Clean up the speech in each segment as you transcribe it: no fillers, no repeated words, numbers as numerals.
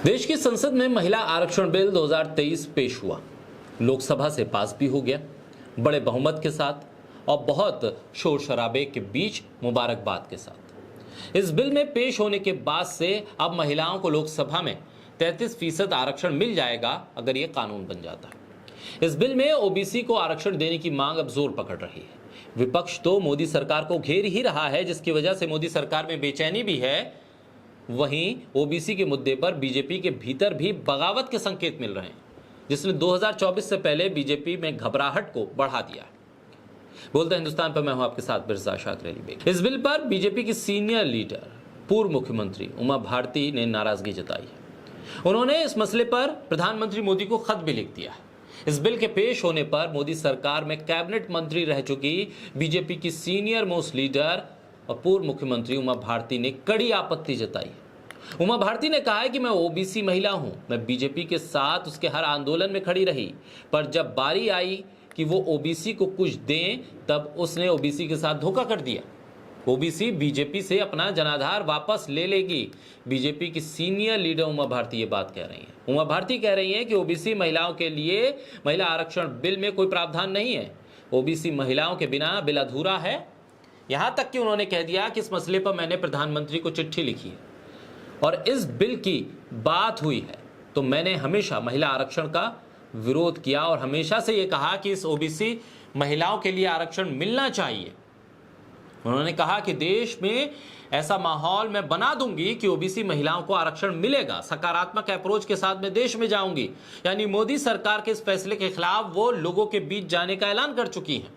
देश की संसद में महिला आरक्षण बिल 2023 पेश हुआ, लोकसभा से पास भी हो गया बड़े बहुमत के साथ और बहुत शोर शराबे के बीच मुबारकबाद के साथ। इस बिल में पेश होने के बाद से अब महिलाओं को लोकसभा में 33% आरक्षण मिल जाएगा अगर ये कानून बन जाता है। इस बिल में ओबीसी को आरक्षण देने की मांग अब जोर पकड़ रही है। विपक्ष तो मोदी सरकार को घेर ही रहा है, जिसकी वजह से मोदी सरकार में बेचैनी भी है। वहीं ओबीसी के मुद्दे पर बीजेपी के भीतर भी बगावत के संकेत मिल रहे हैं, जिसने 2024 से पहले बीजेपी में घबराहट को बढ़ा दिया है। बोलते हिंदुस्तान पर मैं हूं आपके साथ बिरसा शाकरेली बेग। इस बिल पर बीजेपी की सीनियर लीडर पूर्व मुख्यमंत्री उमा भारती ने नाराजगी जताई है। उन्होंने इस मसले पर प्रधानमंत्री मोदी को खत भी लिख दिया है। इस बिल के पेश होने पर मोदी सरकार में कैबिनेट मंत्री रह चुकी बीजेपी की सीनियर मोस्ट लीडर और पूर्व मुख्यमंत्री उमा भारती ने कड़ी आपत्ति जताई है। उमा भारती ने कहा है कि मैं ओबीसी महिला हूं, मैं बीजेपी के साथ उसके हर आंदोलन में खड़ी रही, पर जब बारी आई कि वो ओबीसी को कुछ दें तब उसने ओबीसी के साथ धोखा कर दिया। ओबीसी बीजेपी से अपना जनाधार वापस ले लेगी। बीजेपी की सीनियर लीडर उमा भारती ये बात कह रही हैं। उमा भारती कह रही हैं कि ओबीसी महिलाओं के लिए महिला आरक्षण बिल में कोई प्रावधान नहीं है। ओबीसी महिलाओं के बिना बिल अधूरा है। यहां तक कि उन्होंने कह दिया कि इस मसले पर मैंने प्रधानमंत्री को चिट्ठी लिखी है और इस बिल की बात हुई है तो मैंने हमेशा महिला आरक्षण का विरोध किया और हमेशा से ये कहा कि इस ओबीसी महिलाओं के लिए आरक्षण मिलना चाहिए। उन्होंने कहा कि देश में ऐसा माहौल मैं बना दूंगी कि ओबीसी महिलाओं को आरक्षण मिलेगा। सकारात्मक अप्रोच के साथ मैं देश में जाऊंगी। यानी मोदी सरकार के इस फैसले के खिलाफ वो लोगों के बीच जाने का ऐलान कर चुकी हैं,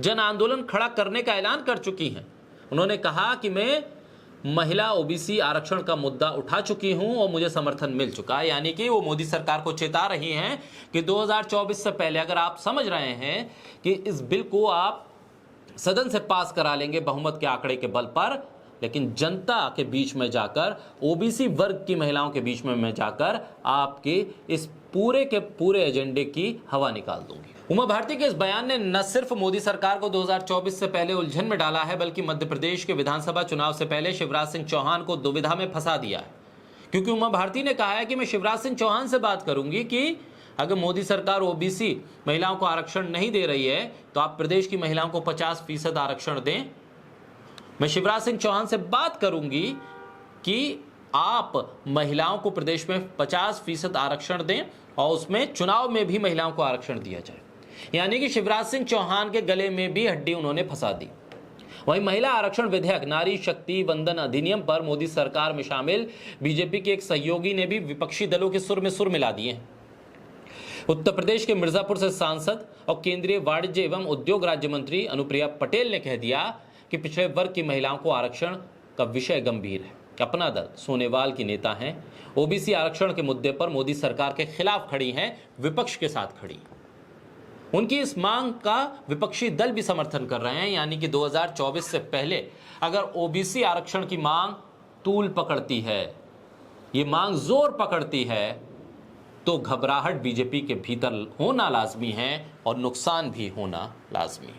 जन आंदोलन खड़ा करने का ऐलान कर चुकी हैं। उन्होंने कहा कि मैं महिला ओबीसी आरक्षण का मुद्दा उठा चुकी हूं और मुझे समर्थन मिल चुका है। यानी कि वो मोदी सरकार को चेता रही हैं कि 2024 से पहले अगर आप समझ रहे हैं कि इस बिल को आप सदन से पास करा लेंगे बहुमत के आंकड़े के बल पर, लेकिन जनता के बीच में जाकर, ओबीसी वर्ग की महिलाओं के बीच में मैं जाकर आपके इस पूरे के पूरे एजेंडे की हवा निकाल दूंगी। उमा भारती के इस बयान ने न सिर्फ मोदी सरकार को 2024 से पहले उलझन में डाला है, बल्कि मध्य प्रदेश के विधानसभा चुनाव से पहले शिवराज सिंह चौहान को दुविधा में फंसा दिया है। क्योंकि उमा भारती ने कहा है कि मैं शिवराज सिंह चौहान से बात करूंगी कि अगर मोदी सरकार ओबीसी महिलाओं को आरक्षण नहीं दे रही है तो आप प्रदेश की महिलाओं को 50% आरक्षण दें। मैं शिवराज सिंह चौहान से बात करूंगी कि आप महिलाओं को प्रदेश में 50% आरक्षण दें और उसमें चुनाव में भी महिलाओं को आरक्षण दिया जाए। यानी कि शिवराज सिंह चौहान के गले में भी हड्डी उन्होंने फंसा दी। वहीं महिला आरक्षण विधेयक नारी शक्ति वंदन अधिनियम पर मोदी सरकार में शामिल बीजेपी के एक सहयोगी ने भी विपक्षी दलों के सुर में सुर मिला दिए हैं। उत्तर प्रदेश के मिर्जापुर से सांसद और केंद्रीय वाणिज्य एवं उद्योग राज्य मंत्री अनुप्रिया पटेल ने कह दिया कि पिछड़े वर्ग की महिलाओं को आरक्षण का विषय गंभीर है। अपना दल सोनेवाल की नेता हैं, ओबीसी आरक्षण के मुद्दे पर मोदी सरकार के खिलाफ खड़ी हैं, विपक्ष के साथ खड़ी। उनकी इस मांग का विपक्षी दल भी समर्थन कर रहे हैं। यानी कि 2024 से पहले अगर ओबीसी आरक्षण की मांग तूल पकड़ती है, ये मांग जोर पकड़ती है, तो घबराहट बीजेपी के भीतर होना लाजमी है और नुकसान भी होना लाजमी है।